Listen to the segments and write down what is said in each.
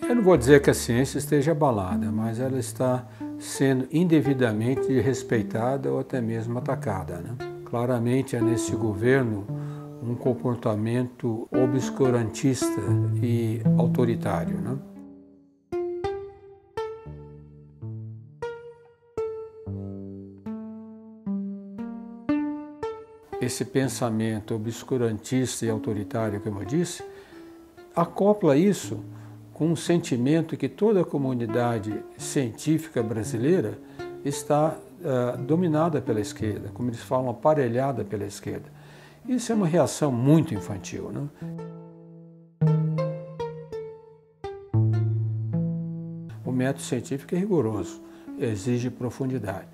Eu não vou dizer que a ciência esteja abalada, mas ela está sendo indevidamente respeitada ou até mesmo atacada, né? Claramente é nesse governo um comportamento obscurantista e autoritário, né? Esse pensamento obscurantista e autoritário, como eu disse, acopla isso com um sentimento que toda a comunidade científica brasileira está dominada pela esquerda, como eles falam, aparelhada pela esquerda. Isso é uma reação muito infantil, né? O método científico é rigoroso, exige profundidade.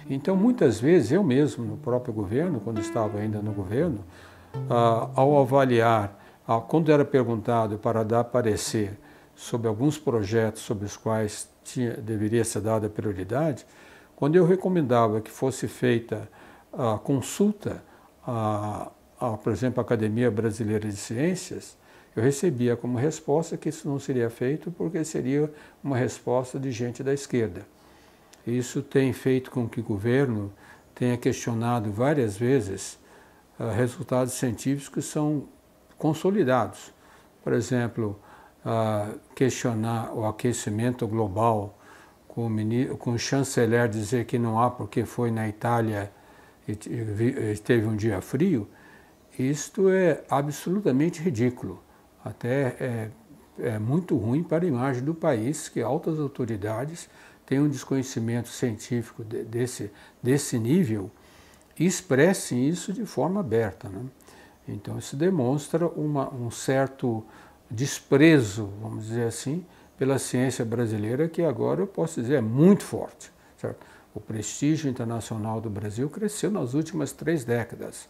Então, muitas vezes, eu mesmo, no próprio governo, quando estava ainda no governo, ao avaliar, quando era perguntado para dar parecer sobre alguns projetos sobre os quais deveria ser dada prioridade, quando eu recomendava que fosse feita a consulta, por exemplo, à Academia Brasileira de Ciências, eu recebia como resposta que isso não seria feito porque seria uma resposta de gente da esquerda. Isso tem feito com que o governo tenha questionado várias vezes resultados científicos que são consolidados. Por exemplo, questionar o aquecimento global, com o chanceler dizer que não há porque foi na Itália e teve um dia frio, isto é absolutamente ridículo. Até é muito ruim para a imagem do país que altas autoridades tenham um desconhecimento científico desse nível e expressem isso de forma aberta, né? Então isso demonstra um certo desprezo, vamos dizer assim, pela ciência brasileira, que agora eu posso dizer é muito forte, certo? O prestígio internacional do Brasil cresceu nas últimas 3 décadas.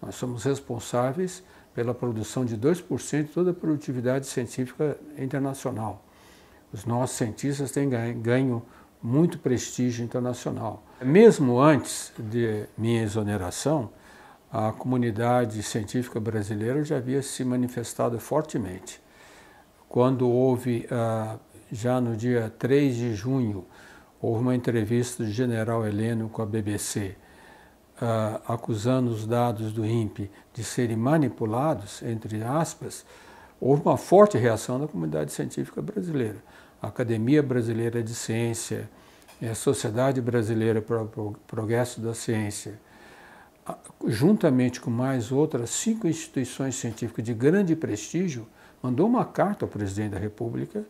Nós somos responsáveis pela produção de 2% de toda a produtividade científica internacional. Os nossos cientistas têm ganho muito prestígio internacional. Mesmo antes de minha exoneração, a comunidade científica brasileira já havia se manifestado fortemente. Quando houve, já no dia 3 de junho, houve uma entrevista do general Heleno com a BBC, acusando os dados do INPE de serem manipulados, entre aspas, houve uma forte reação da comunidade científica brasileira. A Academia Brasileira de Ciência, a Sociedade Brasileira para o Progresso da Ciência, juntamente com mais outras 5 instituições científicas de grande prestígio, mandou uma carta ao presidente da República,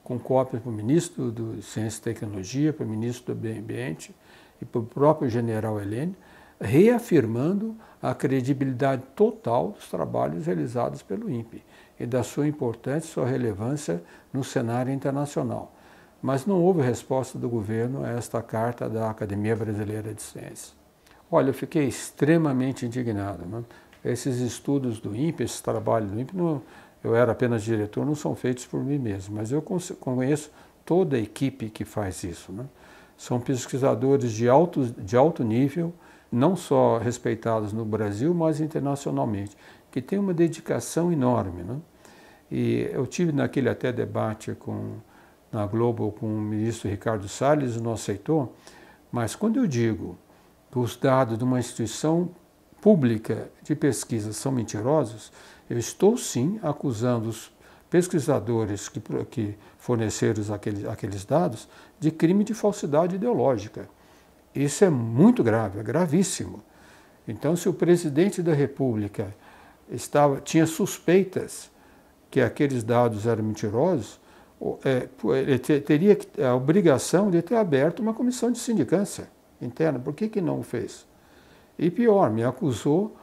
com cópia para o ministro de Ciência e Tecnologia, para o ministro do Meio Ambiente e para o próprio general Heleno, reafirmando a credibilidade total dos trabalhos realizados pelo INPE e da sua importância, sua relevância no cenário internacional. Mas não houve resposta do governo a esta carta da Academia Brasileira de Ciências. Olha, eu fiquei extremamente indignado, né? Esses estudos do INPE, esses trabalhos do INPE, eu era apenas diretor, não são feitos por mim mesmo, mas eu conheço toda a equipe que faz isso, né? São pesquisadores de alto nível, não só respeitados no Brasil, mas internacionalmente, que têm uma dedicação enorme, né? E eu tive naquele até debate na Globo com o ministro Ricardo Salles, não aceitou, mas quando eu digo que os dados de uma instituição pública de pesquisa são mentirosos, eu estou sim acusando os pesquisadores que forneceram aqueles dados de crime de falsidade ideológica. Isso é muito grave, é gravíssimo. Então, se o presidente da República tinha suspeitas que aqueles dados eram mentirosos, ele teria a obrigação de ter aberto uma comissão de sindicância interna. Por que não o fez? E pior, me acusou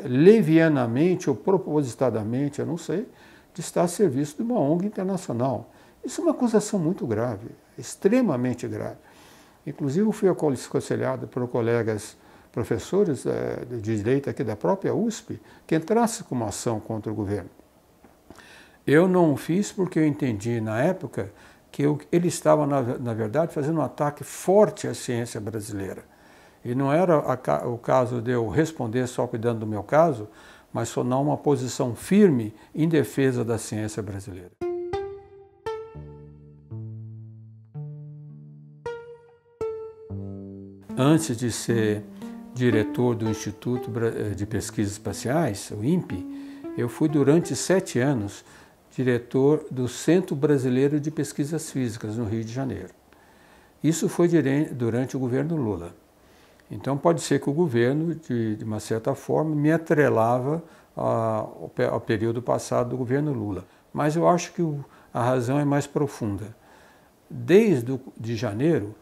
levianamente ou propositadamente, eu não sei, de estar a serviço de uma ONG internacional. Isso é uma acusação muito grave, extremamente grave. Inclusive, eu fui aconselhado por colegas professores de direito aqui da própria USP que entrasse com uma ação contra o governo. Eu não o fiz porque eu entendi na época que ele estava, na verdade, fazendo um ataque forte à ciência brasileira. E não era o caso de eu responder só cuidando do meu caso, mas tornar uma posição firme em defesa da ciência brasileira. Antes de ser diretor do Instituto de Pesquisas Espaciais, o INPE, eu fui durante 7 anos diretor do Centro Brasileiro de Pesquisas Físicas, no Rio de Janeiro. Isso foi durante o governo Lula. Então pode ser que o governo, de uma certa forma, me atrelava ao período passado do governo Lula. Mas eu acho que a razão é mais profunda. Desde de janeiro,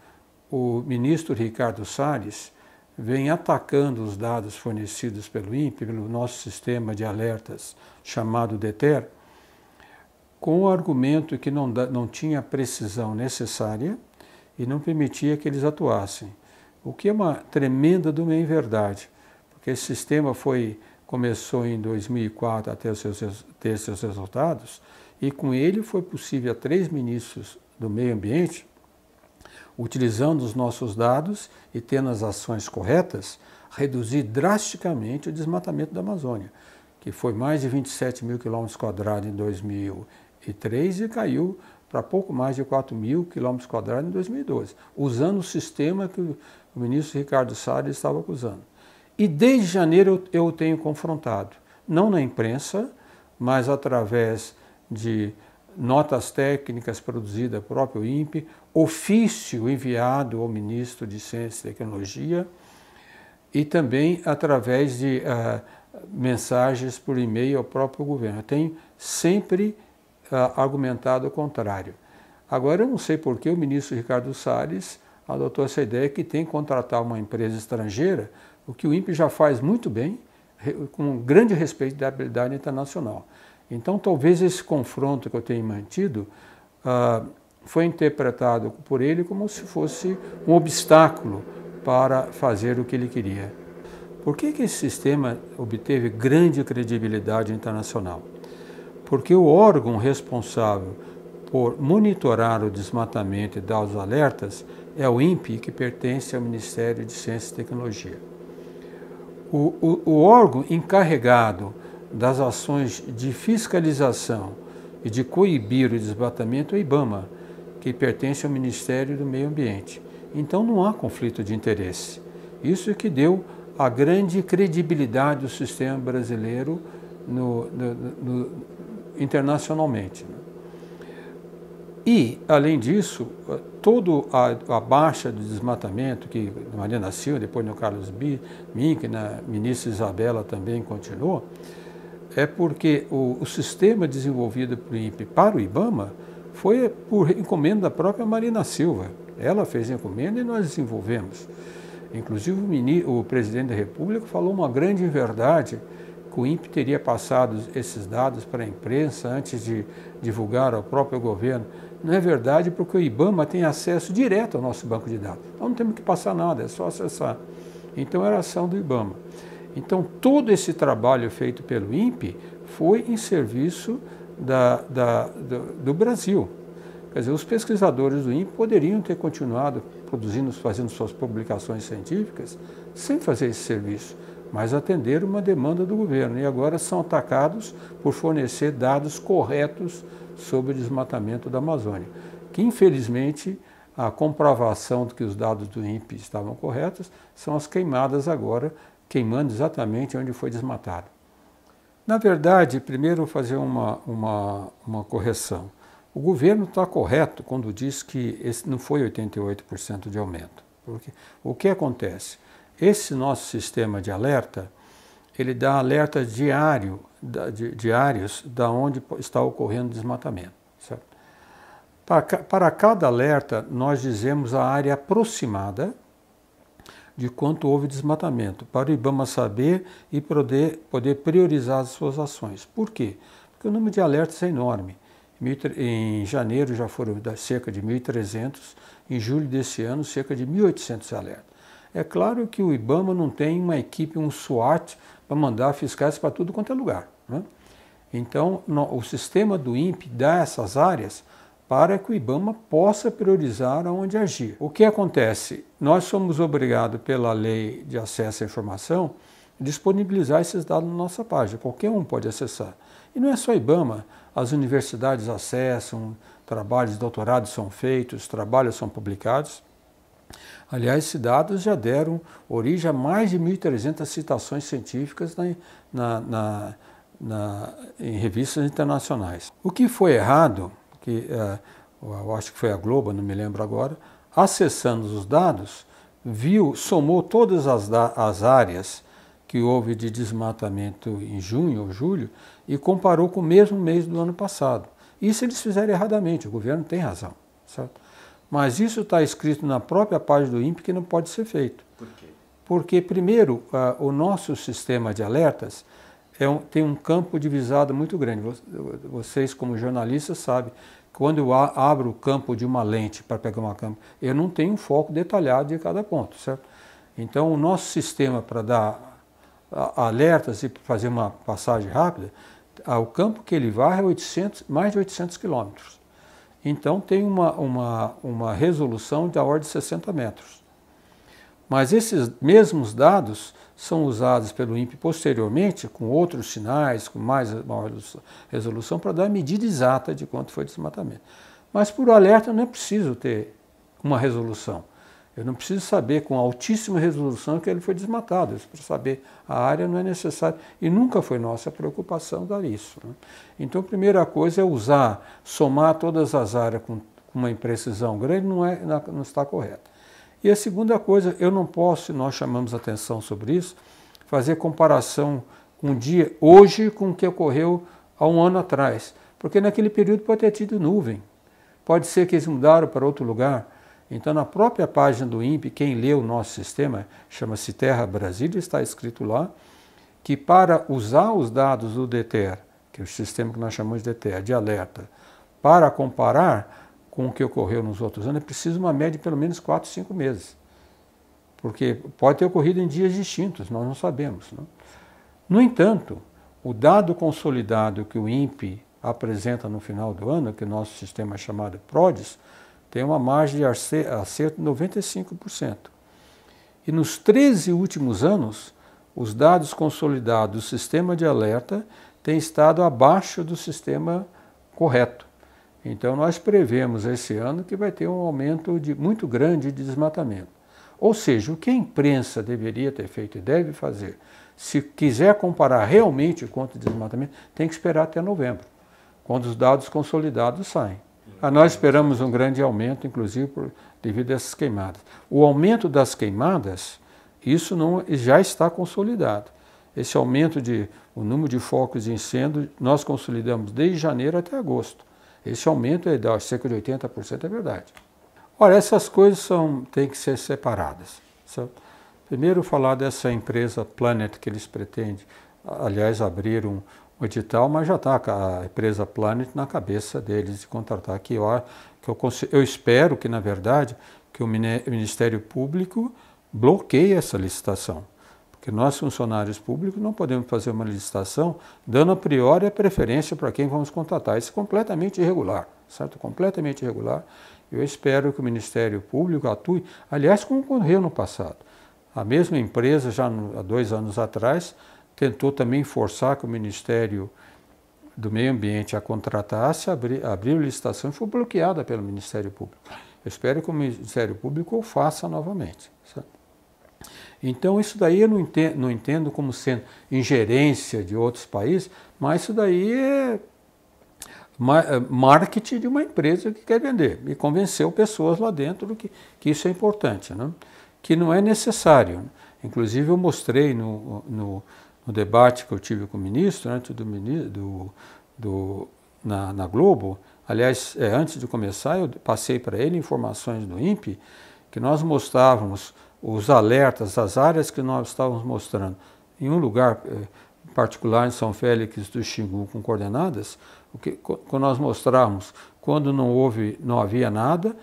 o ministro Ricardo Salles vem atacando os dados fornecidos pelo INPE, pelo nosso sistema de alertas chamado DETER, com o argumento que não tinha a precisão necessária e não permitia que eles atuassem. O que é uma tremenda de uma inverdade, porque esse sistema começou em 2004 a ter seus resultados, e com ele foi possível a 3 ministros do meio ambiente, utilizando os nossos dados e tendo as ações corretas, reduzir drasticamente o desmatamento da Amazônia, que foi mais de 27 mil quilômetros quadrados em 2003 e caiu para pouco mais de 4 mil quilômetros quadrados em 2012, usando o sistema que o ministro Ricardo Salles estava usando. E desde janeiro eu o tenho confrontado, não na imprensa, mas através de notas técnicas produzidas pelo próprio INPE, ofício enviado ao ministro de Ciência e Tecnologia e também através de mensagens por e-mail ao próprio governo. Eu tenho sempre argumentado o contrário. Agora eu não sei por que o ministro Ricardo Salles adotou essa ideia que tem que contratar uma empresa estrangeira, o que o INPE já faz muito bem, com grande respeito da habilidade internacional. Então, talvez esse confronto que eu tenho mantido foi interpretado por ele como se fosse um obstáculo para fazer o que ele queria. Por que esse sistema obteve grande credibilidade internacional? Porque o órgão responsável por monitorar o desmatamento e dar os alertas é o INPE, que pertence ao Ministério de Ciência e Tecnologia. O órgão encarregado das ações de fiscalização e de coibir o desmatamento é o IBAMA, que pertence ao Ministério do Meio Ambiente. Então não há conflito de interesse. Isso é que deu a grande credibilidade do sistema brasileiro internacionalmente. E, além disso, toda a baixa do desmatamento, que na Marina Silva, depois no Carlos Mink, na ministra Isabela também continuou, é porque o sistema desenvolvido pelo INPE para o IBAMA foi por encomenda da própria Marina Silva. Ela fez a encomenda e nós desenvolvemos. Inclusive o presidente da República falou uma grande verdade, que o INPE teria passado esses dados para a imprensa antes de divulgar ao próprio governo. Não é verdade, porque o IBAMA tem acesso direto ao nosso banco de dados. Então não temos que passar nada, é só acessar. Então era a ação do IBAMA. Então todo esse trabalho feito pelo INPE foi em serviço do Brasil. Quer dizer, os pesquisadores do INPE poderiam ter continuado fazendo suas publicações científicas sem fazer esse serviço, mas atenderam uma demanda do governo e agora são atacados por fornecer dados corretos sobre o desmatamento da Amazônia, que infelizmente a comprovação de que os dados do INPE estavam corretos são as queimadas agora, queimando exatamente onde foi desmatado. Na verdade, primeiro vou fazer uma correção. O governo está correto quando diz que esse não foi 88% de aumento. Porque o que acontece? Esse nosso sistema de alerta, ele dá alerta diários da onde está ocorrendo desmatamento. Certo? Para cada alerta, nós dizemos a área aproximada de quanto houve desmatamento, para o IBAMA saber e poder priorizar as suas ações. Por quê? Porque o número de alertas é enorme. Em janeiro já foram cerca de 1.300, em julho desse ano cerca de 1.800 alertas. É claro que o IBAMA não tem uma equipe, um SWAT, para mandar fiscais para tudo quanto é lugar, né? Então, o sistema do INPE dá essas áreas para que o IBAMA possa priorizar aonde agir. O que acontece? Nós somos obrigados pela Lei de Acesso à Informação a disponibilizar esses dados na nossa página. Qualquer um pode acessar. E não é só IBAMA, as universidades acessam, trabalhos de doutorado são feitos, trabalhos são publicados. Aliás, esses dados já deram origem a mais de 1.300 citações científicas em revistas internacionais. O que foi errado, eu acho que foi a Globo, não me lembro agora, acessando os dados, somou todas as áreas que houve de desmatamento em junho ou julho e comparou com o mesmo mês do ano passado. Isso eles fizeram erradamente, o governo tem razão, certo? Mas isso está escrito na própria página do INPE que não pode ser feito. Por quê? Porque, primeiro, o nosso sistema de alertas tem um campo divisado muito grande. Vocês, como jornalistas, sabem, quando eu abro o campo de uma lente para pegar uma câmera, eu não tenho um foco detalhado de cada ponto, certo? Então, o nosso sistema para dar alertas e fazer uma passagem rápida, o campo que ele varre é mais de 800 quilômetros. Então tem uma resolução da ordem de 60 metros. Mas esses mesmos dados são usados pelo INPE posteriormente, com outros sinais, com maior resolução, para dar a medida exata de quanto foi desmatamento. Mas por alerta não é preciso ter uma resolução. Eu não preciso saber com altíssima resolução que ele foi desmatado. Para saber a área não é necessário. E nunca foi nossa preocupação dar isso, né? Então, a primeira coisa é somar todas as áreas com uma imprecisão grande, não está correto. E a segunda coisa, eu não posso, nós chamamos atenção sobre isso, fazer comparação um dia, hoje, com o que ocorreu há um ano atrás. Porque naquele período pode ter tido nuvem. Pode ser que eles mudaram para outro lugar. Então, na própria página do INPE, quem lê o nosso sistema, chama-se Terra Brasília, está escrito lá, que para usar os dados do DETER, que é o sistema que nós chamamos de DETER, de alerta, para comparar com o que ocorreu nos outros anos, é preciso uma média de pelo menos 4, 5 meses. Porque pode ter ocorrido em dias distintos, nós não sabemos, né? No entanto, o dado consolidado que o INPE apresenta no final do ano, que o nosso sistema é chamado PRODES, tem uma margem de acerto de 95%. E nos 13 últimos anos, os dados consolidados do sistema de alerta têm estado abaixo do sistema correto. Então, nós prevemos esse ano que vai ter um aumento muito grande de desmatamento. Ou seja, o que a imprensa deveria ter feito e deve fazer, se quiser comparar realmente quanto de desmatamento, tem que esperar até novembro, quando os dados consolidados saem. Nós esperamos um grande aumento, inclusive devido a essas queimadas. O aumento das queimadas, isso já está consolidado. Esse aumento o número de focos de incêndio, nós consolidamos desde janeiro até agosto. Esse aumento é de cerca de 80%, é verdade. Ora, essas coisas têm que ser separadas, certo? Primeiro, falar dessa empresa Planet que eles pretendem, aliás, abrir um edital, mas já está a empresa Planet na cabeça deles de contratar aqui. Eu espero que, na verdade, que o Ministério Público bloqueie essa licitação. Porque nós, funcionários públicos, não podemos fazer uma licitação dando a priori a preferência para quem vamos contratar. Isso é completamente irregular, certo? Completamente irregular. Eu espero que o Ministério Público atue, aliás, como ocorreu no passado. A mesma empresa, já há 2 anos atrás, tentou também forçar que o Ministério do Meio Ambiente a contratasse, abriu licitação e foi bloqueada pelo Ministério Público. Eu espero que o Ministério Público o faça novamente, certo? Então, isso daí eu não entendo como sendo ingerência de outros países, mas isso daí é marketing de uma empresa que quer vender e convenceu pessoas lá dentro que isso é importante, né? Que não é necessário. Inclusive, eu mostrei no debate que eu tive com o ministro, antes na Globo, aliás, antes de começar, eu passei para ele informações do INPE, que nós mostrávamos os alertas, as áreas que nós estávamos mostrando. Em um lugar particular, em São Félix do Xingu, com coordenadas, quando nós mostrávamos, quando não havia nada,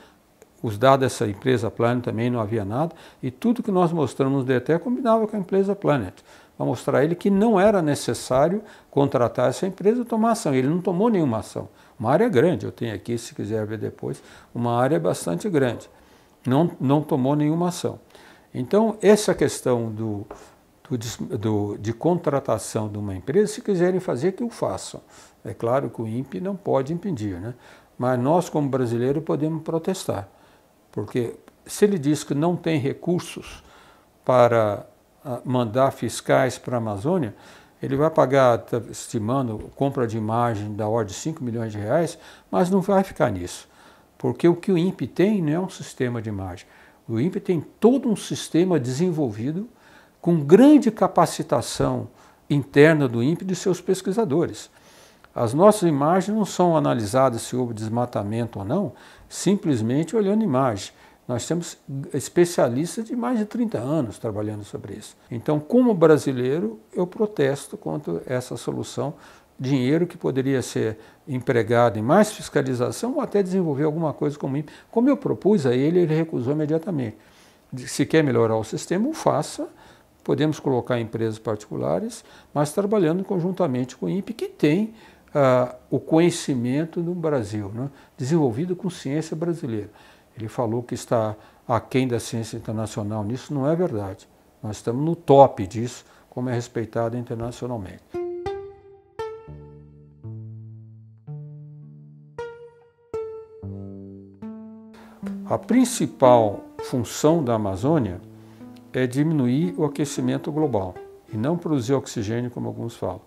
os dados dessa empresa Planet também não havia nada, e tudo que nós mostramos no DETER combinava com a empresa Planet, para mostrar a ele que não era necessário contratar essa empresa e tomar ação. Ele não tomou nenhuma ação. Uma área grande, eu tenho aqui, se quiser ver depois, uma área bastante grande. Não tomou nenhuma ação. Então, essa questão de contratação de uma empresa, se quiserem fazer, que o façam. É claro que o INPE não pode impedir, né? Mas nós, como brasileiros, podemos protestar. Porque se ele diz que não tem recursos para mandar fiscais para a Amazônia, ele vai pagar, tá estimando, compra de imagem da ordem de 5 milhões de reais, mas não vai ficar nisso. Porque o que o INPE tem não é um sistema de imagem. O INPE tem todo um sistema desenvolvido com grande capacitação interna do INPE e de seus pesquisadores. As nossas imagens não são analisadas se houve desmatamento ou não, simplesmente olhando imagem. Nós temos especialistas de mais de 30 anos trabalhando sobre isso. Então, como brasileiro, eu protesto contra essa solução. Dinheiro que poderia ser empregado em mais fiscalização ou até desenvolver alguma coisa como INPE. Como eu propus a ele recusou imediatamente. Se quer melhorar o sistema, o faça. Podemos colocar empresas particulares, mas trabalhando conjuntamente com o INPE, que tem o conhecimento no Brasil, né? Desenvolvido com ciência brasileira. Ele falou que está aquém da ciência internacional nisso, não é verdade. Nós estamos no top disso, como é respeitado internacionalmente. A principal função da Amazônia é diminuir o aquecimento global e não produzir oxigênio, como alguns falam.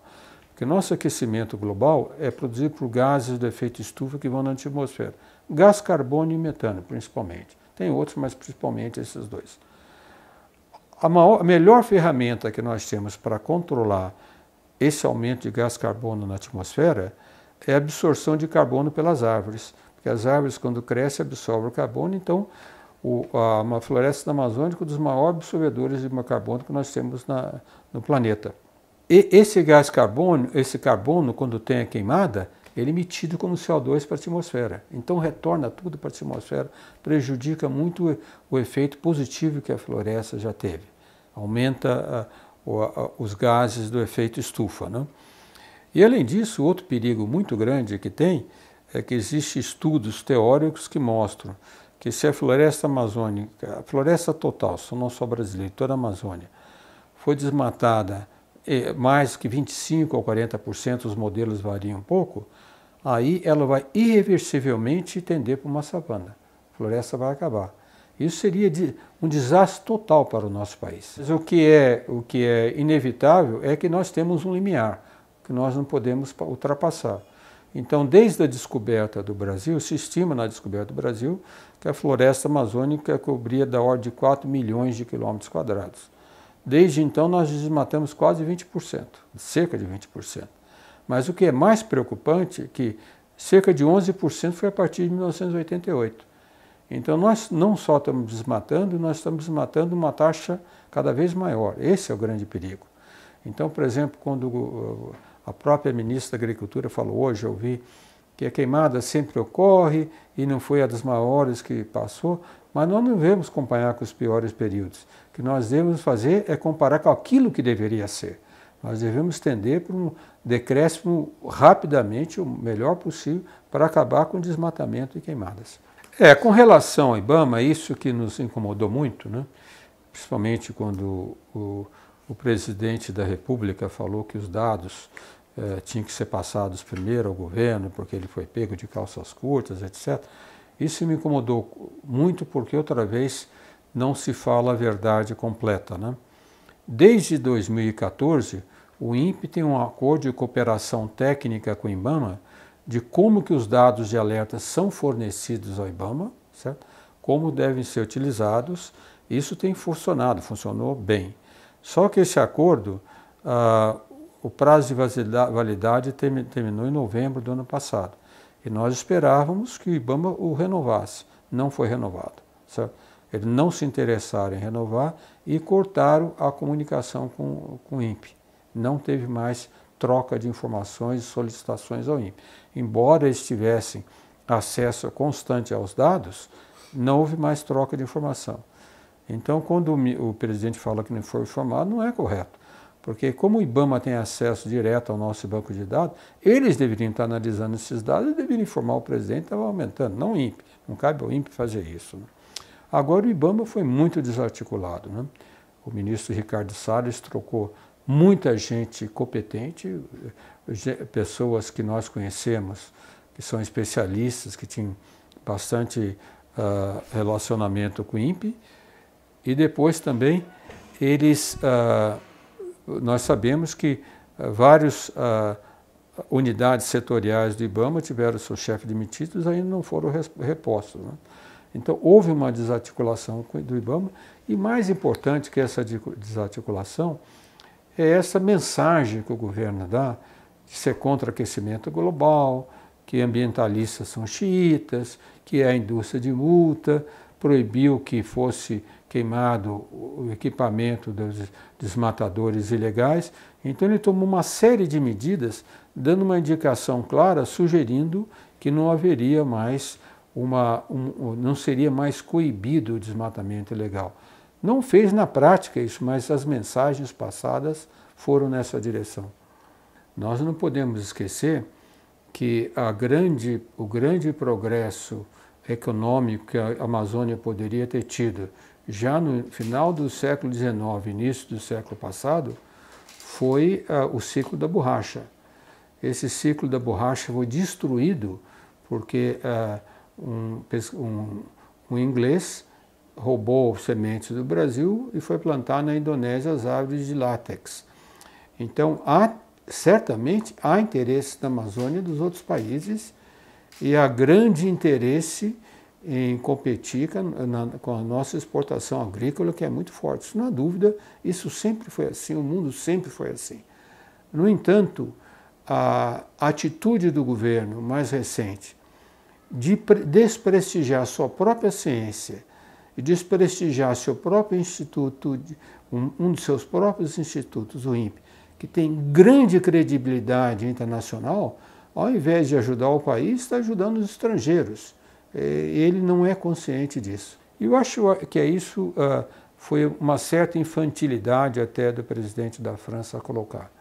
Porque nosso aquecimento global é produzido por gases de efeito estufa que vão na atmosfera. Gás carbônio e metano, principalmente. Tem outros, mas principalmente esses dois. A melhor ferramenta que nós temos para controlar esse aumento de gás carbônio na atmosfera é a absorção de carbono pelas árvores. Porque as árvores, quando crescem, absorvem o carbono. Então, uma floresta amazônica é um dos maiores absorvedores de carbono que nós temos no planeta. E esse gás carbônio, esse carbono, quando tem a queimada, ele é emitido como CO2 para a atmosfera. Então retorna tudo para a atmosfera, prejudica muito o efeito positivo que a floresta já teve. Aumenta os gases do efeito estufa, né? E além disso, outro perigo muito grande que tem é que existem estudos teóricos que mostram que se a floresta amazônica, a floresta total, não só brasileira, toda a Amazônia, foi desmatada mais que 25% ou 40%, os modelos variam um pouco, aí ela vai irreversivelmente tender para uma savana. A floresta vai acabar. Isso seria um desastre total para o nosso país. Mas o que é inevitável é que nós temos um limiar, que nós não podemos ultrapassar. Então, desde a descoberta do Brasil, se estima na descoberta do Brasil que a floresta amazônica cobria da ordem de 4 milhões de quilômetros quadrados. Desde então, nós desmatamos quase 20%, cerca de 20%. Mas o que é mais preocupante é que cerca de 11% foi a partir de 1988. Então, nós não só estamos desmatando, nós estamos desmatando uma taxa cada vez maior. Esse é o grande perigo. Então, por exemplo, quando a própria ministra da Agricultura falou hoje, eu vi que a queimada sempre ocorre e não foi a das maiores que passou, mas nós não devemos acompanhar com os piores períodos. O que nós devemos fazer é comparar com aquilo que deveria ser. Nós devemos tender para um decréscimo rapidamente, o melhor possível, para acabar com o desmatamento e queimadas. Com relação ao IBAMA, isso que nos incomodou muito, né? Principalmente quando o presidente da República falou que os dados tinham que ser passados primeiro ao governo, porque ele foi pego de calças curtas, etc. Isso me incomodou muito porque, outra vez, não se fala a verdade completa, né? Desde 2014, o INPE tem um acordo de cooperação técnica com o IBAMA de como que os dados de alerta são fornecidos ao IBAMA, certo? Como devem ser utilizados. Isso tem funcionado, funcionou bem. Só que esse acordo, o prazo de validade terminou em novembro do ano passado. E nós esperávamos que o IBAMA o renovasse. Não foi renovado, certo? Eles não se interessaram em renovar e cortaram a comunicação com o INPE. Não teve mais troca de informações e solicitações ao INPE. Embora eles tivessem acesso constante aos dados, não houve mais troca de informação. Então, quando o presidente fala que não foi informado, não é correto. Porque como o IBAMA tem acesso direto ao nosso banco de dados, eles deveriam estar analisando esses dados e deveriam informar o presidente que estava aumentando, não o INPE. Não cabe ao INPE fazer isso, né? Agora o IBAMA foi muito desarticulado, né? O ministro Ricardo Salles trocou muita gente competente, pessoas que nós conhecemos, que são especialistas, que tinham bastante relacionamento com o INPE, e depois também nós sabemos que várias unidades setoriais do IBAMA tiveram seus chefes demitidos e ainda não foram repostos, né? Então, houve uma desarticulação do IBAMA, e mais importante que essa desarticulação é essa mensagem que o governo dá de ser contra o aquecimento global, que ambientalistas são xiitas, que é a indústria de multa, proibiu que fosse queimado o equipamento dos desmatadores ilegais. Então ele tomou uma série de medidas, dando uma indicação clara, sugerindo que não haveria mais não seria mais coibido o desmatamento ilegal. Não fez na prática isso, mas as mensagens passadas foram nessa direção. Nós não podemos esquecer que o grande progresso econômico que a Amazônia poderia ter tido já no final do século XIX, início do século passado, foi o ciclo da borracha. Esse ciclo da borracha foi destruído porque um inglês roubou sementes do Brasil e foi plantar na Indonésia as árvores de látex. Então, certamente há interesse na Amazônia dos outros países, e há grande interesse em competir com a nossa exportação agrícola, que é muito forte. Isso não há dúvida, isso sempre foi assim, o mundo sempre foi assim. No entanto, a atitude do governo mais recente de desprestigiar sua própria ciência e desprestigiar seu próprio instituto, um dos seus próprios institutos, o INPE, que tem grande credibilidade internacional, ao invés de ajudar o país, está ajudando os estrangeiros. Ele não é consciente disso. E eu acho que isso foi uma certa infantilidade até do presidente da França a colocar.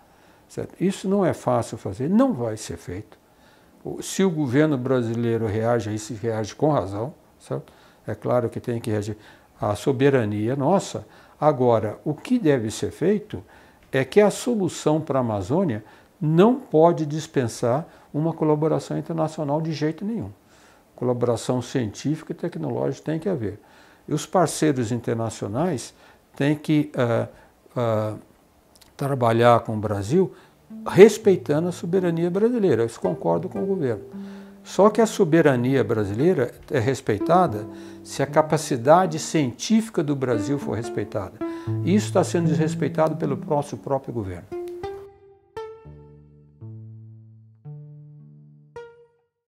Certo? Isso não é fácil fazer, não vai ser feito. Se o governo brasileiro reage a isso, reage com razão, certo? É claro que tem que reagir. A soberania nossa. Agora, o que deve ser feito é que a solução para a Amazônia não pode dispensar uma colaboração internacional de jeito nenhum. Colaboração científica e tecnológica tem que haver. E os parceiros internacionais têm que trabalhar com o Brasil respeitando a soberania brasileira. Eu concordo com o governo. Só que a soberania brasileira é respeitada se a capacidade científica do Brasil for respeitada. Isso está sendo desrespeitado pelo nosso próprio governo.